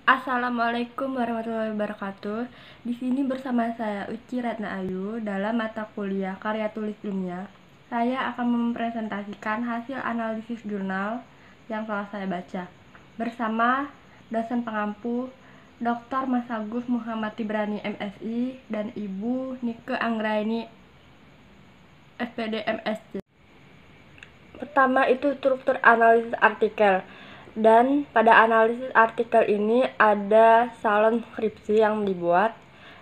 Assalamualaikum warahmatullahi wabarakatuh. Di sini bersama saya Uci Ratna Ayu dalam mata kuliah Karya Tulis Ilmiah. Saya akan mempresentasikan hasil analisis jurnal yang telah saya baca bersama dosen pengampu Dr. Mas Agus Muhammad Tibrani MSI dan Ibu Nike Anggraini SPD MSc. Pertama itu struktur analisis artikel. Dan pada analisis artikel ini ada salon skripsi yang dibuat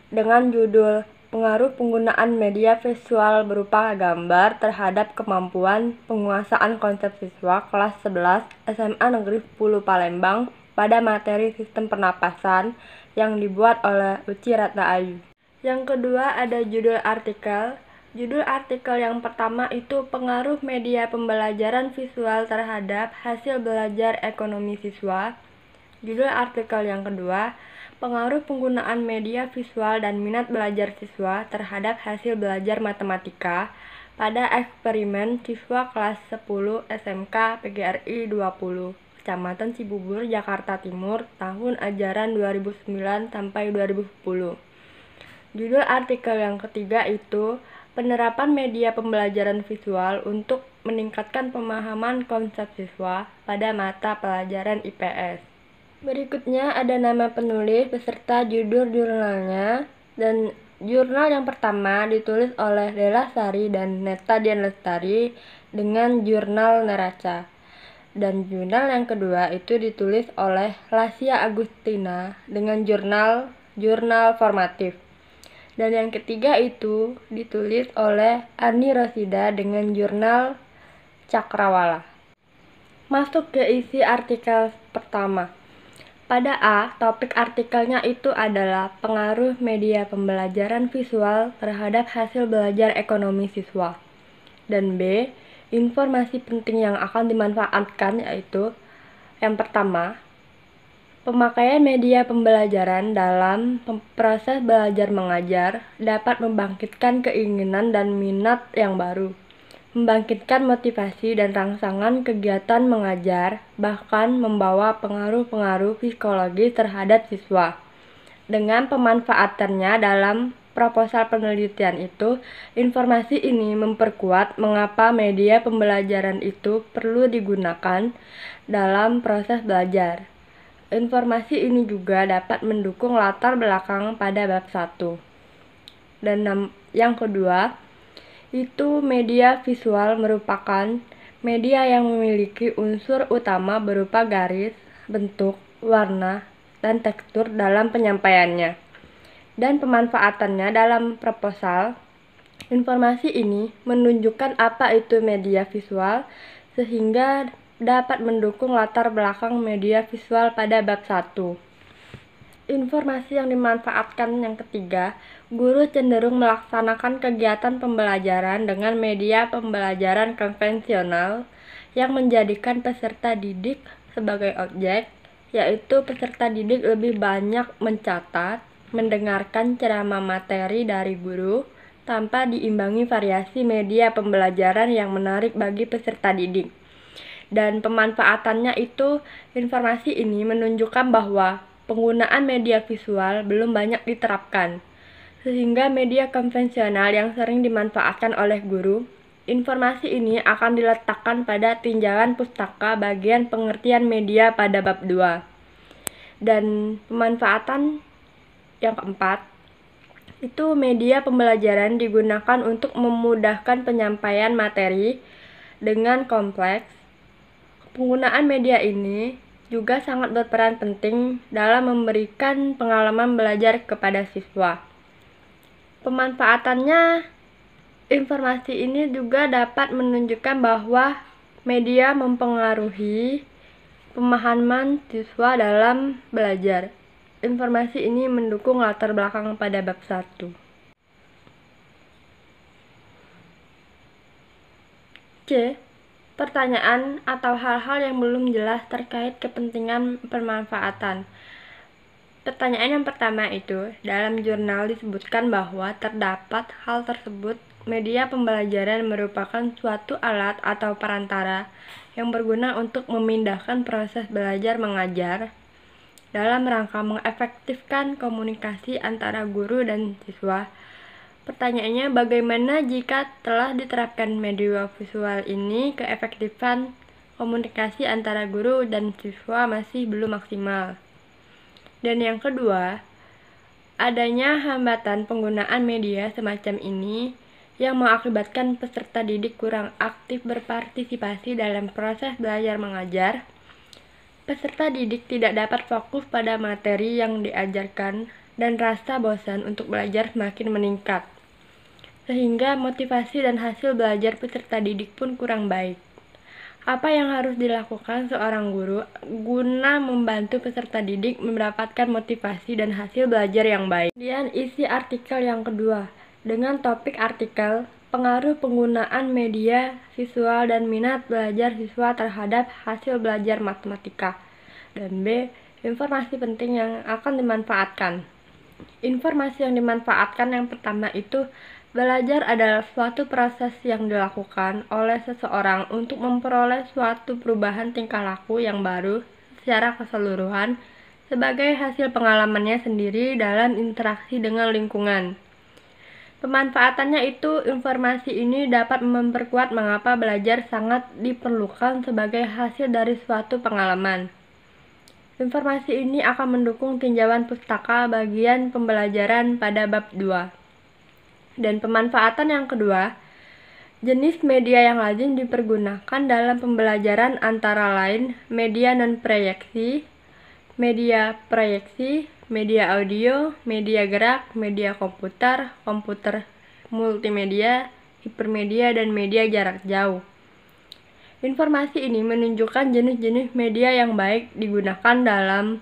dengan judul Pengaruh Penggunaan Media Visual Berupa Gambar Terhadap Kemampuan Penguasaan Konsep Siswa Kelas 11 SMA Negeri 10 Palembang pada materi Sistem Pernapasan yang dibuat oleh Uci Ratna Ayu. Yang kedua ada judul artikel. Judul artikel yang pertama itu pengaruh media pembelajaran visual terhadap hasil belajar ekonomi siswa. Judul artikel yang kedua, pengaruh penggunaan media visual dan minat belajar siswa terhadap hasil belajar matematika pada eksperimen siswa kelas 10 SMK PGRI 20, Kecamatan Cibubur, Jakarta Timur, tahun ajaran 2009 sampai 2010. Judul artikel yang ketiga itu penerapan media pembelajaran visual untuk meningkatkan pemahaman konsep siswa pada mata pelajaran IPS. Berikutnya ada nama penulis beserta judul jurnalnya, dan jurnal yang pertama ditulis oleh Della Sari dan Neta Dian Lestari dengan jurnal Neraca. Dan jurnal yang kedua itu ditulis oleh Lasia Agustina dengan jurnal Formatif. Dan yang ketiga itu ditulis oleh Ani Rosida dengan jurnal Cakrawala. Masuk ke isi artikel pertama. Pada A, topik artikelnya itu adalah pengaruh media pembelajaran visual terhadap hasil belajar ekonomi siswa. Dan B, informasi penting yang akan dimanfaatkan yaitu yang pertama, pemakaian media pembelajaran dalam proses belajar mengajar dapat membangkitkan keinginan dan minat yang baru, membangkitkan motivasi dan rangsangan kegiatan mengajar, bahkan membawa pengaruh-pengaruh psikologis terhadap siswa. Dengan pemanfaatannya dalam proposal penelitian itu, informasi ini memperkuat mengapa media pembelajaran itu perlu digunakan dalam proses belajar. Informasi ini juga dapat mendukung latar belakang pada bab 1. Dan yang kedua, itu media visual merupakan media yang memiliki unsur utama berupa garis, bentuk, warna, dan tekstur dalam penyampaiannya. Dan pemanfaatannya dalam proposal, informasi ini menunjukkan apa itu media visual sehingga dapat mendukung latar belakang media visual pada bab 1. Informasi yang dimanfaatkan yang ketiga, guru cenderung melaksanakan kegiatan pembelajaran dengan media pembelajaran konvensional yang menjadikan peserta didik sebagai objek, yaitu peserta didik lebih banyak mencatat, mendengarkan ceramah materi dari guru, tanpa diimbangi variasi media pembelajaran yang menarik bagi peserta didik. Dan pemanfaatannya itu, informasi ini menunjukkan bahwa penggunaan media visual belum banyak diterapkan, sehingga media konvensional yang sering dimanfaatkan oleh guru, informasi ini akan diletakkan pada tinjauan pustaka bagian pengertian media pada bab 2. Dan pemanfaatan yang keempat, itu media pembelajaran digunakan untuk memudahkan penyampaian materi dengan kompleks. Penggunaan media ini juga sangat berperan penting dalam memberikan pengalaman belajar kepada siswa. Pemanfaatannya, informasi ini juga dapat menunjukkan bahwa media mempengaruhi pemahaman siswa dalam belajar. Informasi ini mendukung latar belakang pada bab 1. C. Pertanyaan atau hal-hal yang belum jelas terkait kepentingan pemanfaatan. Pertanyaan yang pertama itu, dalam jurnal disebutkan bahwa terdapat hal tersebut media pembelajaran merupakan suatu alat atau perantara yang berguna untuk memindahkan proses belajar mengajar dalam rangka mengefektifkan komunikasi antara guru dan siswa. Pertanyaannya, bagaimana jika telah diterapkan media visual ini, keefektifan komunikasi antara guru dan siswa masih belum maksimal? Dan yang kedua, adanya hambatan penggunaan media semacam ini yang mengakibatkan peserta didik kurang aktif berpartisipasi dalam proses belajar mengajar. Peserta didik tidak dapat fokus pada materi yang diajarkan dan rasa bosan untuk belajar semakin meningkat, sehingga motivasi dan hasil belajar peserta didik pun kurang baik. Apa yang harus dilakukan seorang guru guna membantu peserta didik mendapatkan motivasi dan hasil belajar yang baik? Kemudian isi artikel yang kedua dengan topik artikel pengaruh penggunaan media visual dan minat belajar siswa terhadap hasil belajar matematika. Dan B, informasi penting yang akan dimanfaatkan. Informasi yang dimanfaatkan yang pertama itu, belajar adalah suatu proses yang dilakukan oleh seseorang untuk memperoleh suatu perubahan tingkah laku yang baru secara keseluruhan sebagai hasil pengalamannya sendiri dalam interaksi dengan lingkungan. Pemanfaatannya itu, informasi ini dapat memperkuat mengapa belajar sangat diperlukan sebagai hasil dari suatu pengalaman. Informasi ini akan mendukung tinjauan pustaka bagian pembelajaran pada bab 2. Dan pemanfaatan yang kedua, jenis media yang lazim dipergunakan dalam pembelajaran antara lain media non-proyeksi, media proyeksi, media audio, media gerak, media komputer, komputer multimedia, hipermedia, dan media jarak jauh. Informasi ini menunjukkan jenis-jenis media yang baik digunakan dalam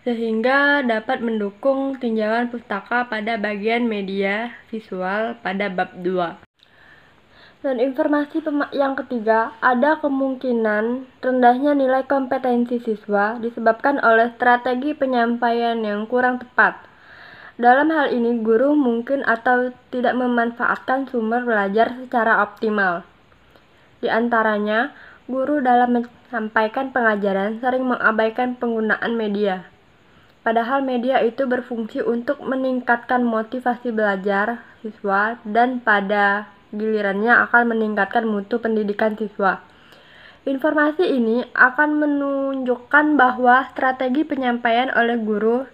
sehingga dapat mendukung tinjauan pustaka pada bagian media visual pada bab 2. Dan informasi yang ketiga, ada kemungkinan rendahnya nilai kompetensi siswa disebabkan oleh strategi penyampaian yang kurang tepat. Dalam hal ini, guru mungkin atau tidak memanfaatkan sumber belajar secara optimal. Di antaranya, guru dalam menyampaikan pengajaran sering mengabaikan penggunaan media. Padahal media itu berfungsi untuk meningkatkan motivasi belajar siswa dan pada gilirannya akan meningkatkan mutu pendidikan siswa. Informasi ini akan menunjukkan bahwa strategi penyampaian oleh guru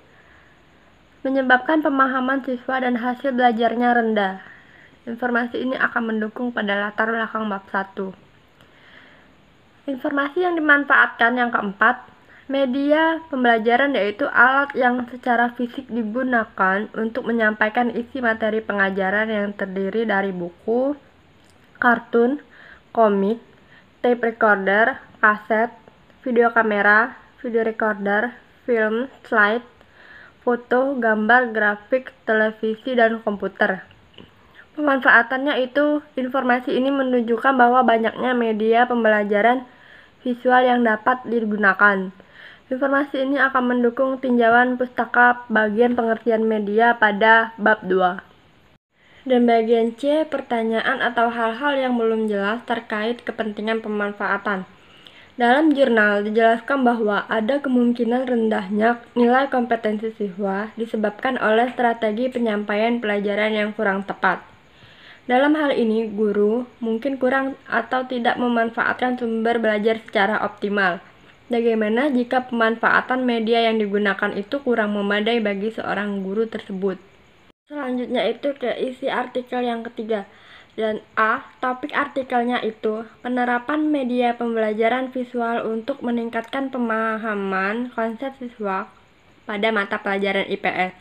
menyebabkan pemahaman siswa dan hasil belajarnya rendah. Informasi ini akan mendukung pada latar belakang bab 1. Informasi yang dimanfaatkan yang keempat, media pembelajaran yaitu alat yang secara fisik digunakan untuk menyampaikan isi materi pengajaran yang terdiri dari buku, kartun, komik, tape recorder, kaset, video kamera, video recorder, film, slide, foto, gambar, grafik, televisi, dan komputer. Pemanfaatannya itu, informasi ini menunjukkan bahwa banyaknya media pembelajaran visual yang dapat digunakan. Informasi ini akan mendukung tinjauan pustaka bagian pengertian media pada bab 2. Dan bagian C, pertanyaan atau hal-hal yang belum jelas terkait kepentingan pemanfaatan. Dalam jurnal dijelaskan bahwa ada kemungkinan rendahnya nilai kompetensi siswa disebabkan oleh strategi penyampaian pelajaran yang kurang tepat. Dalam hal ini, guru mungkin kurang atau tidak memanfaatkan sumber belajar secara optimal. Bagaimana jika pemanfaatan media yang digunakan itu kurang memadai bagi seorang guru tersebut? Selanjutnya itu ke isi artikel yang ketiga. Dan A, topik artikelnya itu penerapan media pembelajaran visual untuk meningkatkan pemahaman konsep siswa pada mata pelajaran IPS.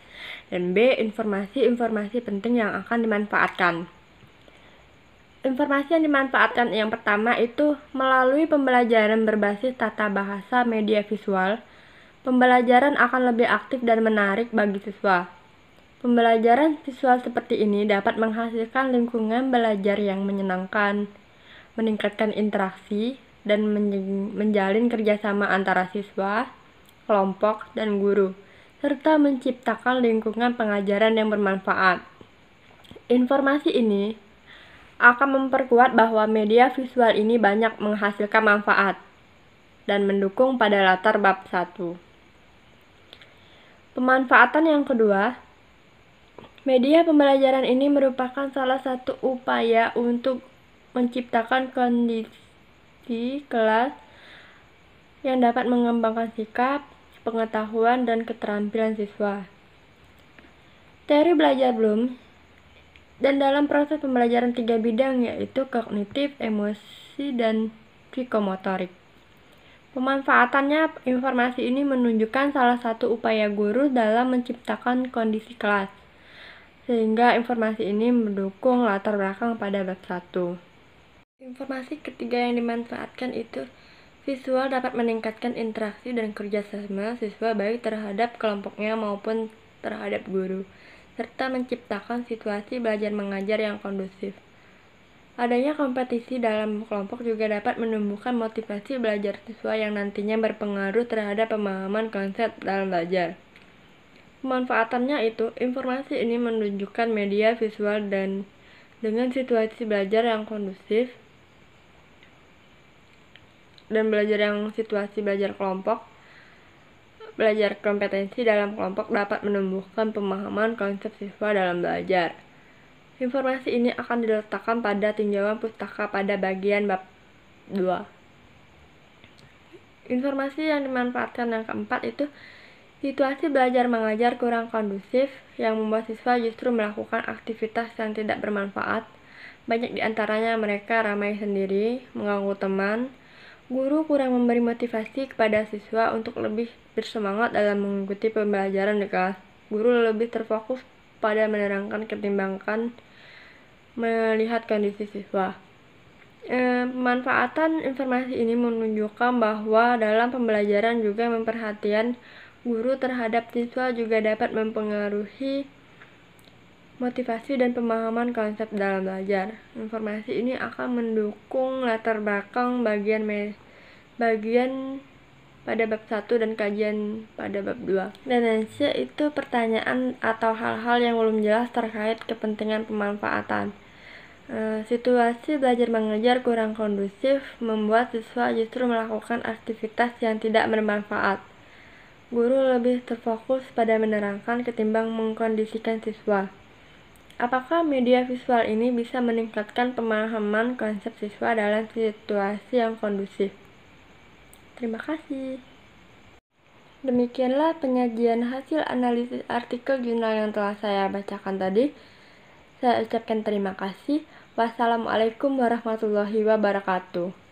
Dan B, informasi-informasi penting yang akan dimanfaatkan. Informasi yang dimanfaatkan yang pertama itu melalui pembelajaran berbasis tata bahasa media visual, pembelajaran akan lebih aktif dan menarik bagi siswa. Pembelajaran visual seperti ini dapat menghasilkan lingkungan belajar yang menyenangkan, meningkatkan interaksi, dan menjalin kerjasama antara siswa, kelompok, dan guru, serta menciptakan lingkungan pengajaran yang bermanfaat. Informasi ini akan memperkuat bahwa media visual ini banyak menghasilkan manfaat dan mendukung pada latar bab 1. Pemanfaatan yang kedua, media pembelajaran ini merupakan salah satu upaya untuk menciptakan kondisi kelas yang dapat mengembangkan sikap, pengetahuan, dan keterampilan siswa. Teori belajar Bloom dan dalam proses pembelajaran 3 bidang, yaitu kognitif, emosi, dan psikomotorik. Pemanfaatannya, informasi ini menunjukkan salah satu upaya guru dalam menciptakan kondisi kelas, sehingga informasi ini mendukung latar belakang pada bab 1. Informasi ketiga yang dimanfaatkan itu visual dapat meningkatkan interaksi dan kerjasama siswa baik terhadap kelompoknya maupun terhadap guru, serta menciptakan situasi belajar mengajar yang kondusif. Adanya kompetisi dalam kelompok juga dapat menumbuhkan motivasi belajar siswa yang nantinya berpengaruh terhadap pemahaman konsep dalam belajar. Pemanfaatannya itu, informasi ini menunjukkan media visual dan dengan situasi belajar yang kondusif dan situasi belajar kelompok, belajar kompetensi dalam kelompok dapat menumbuhkan pemahaman konsep siswa dalam belajar. Informasi ini akan diletakkan pada tinjauan pustaka pada bagian bab 2. Informasi yang dimanfaatkan yang keempat itu situasi belajar mengajar kurang kondusif yang membuat siswa justru melakukan aktivitas yang tidak bermanfaat. Banyak di antaranya mereka ramai sendiri, mengganggu teman. Guru kurang memberi motivasi kepada siswa untuk lebih bersemangat dalam mengikuti pembelajaran di kelas. Guru lebih terfokus pada menerangkan ketimbangkan melihat kondisi siswa. Pemanfaatan informasi ini menunjukkan bahwa dalam pembelajaran juga memperhatikan guru terhadap siswa juga dapat mempengaruhi motivasi dan pemahaman konsep dalam belajar. Informasi ini akan mendukung latar belakang bagian pada bab 1 dan kajian pada bab 2. Dan itu pertanyaan atau hal-hal yang belum jelas terkait kepentingan pemanfaatan. Situasi belajar mengajar kurang kondusif membuat siswa justru melakukan aktivitas yang tidak bermanfaat. Guru lebih terfokus pada menerangkan ketimbang mengkondisikan siswa. Apakah media visual ini bisa meningkatkan pemahaman konsep siswa dalam situasi yang kondusif? Terima kasih. Demikianlah penyajian hasil analisis artikel jurnal yang telah saya bacakan tadi. Saya ucapkan terima kasih. Wassalamualaikum warahmatullahi wabarakatuh.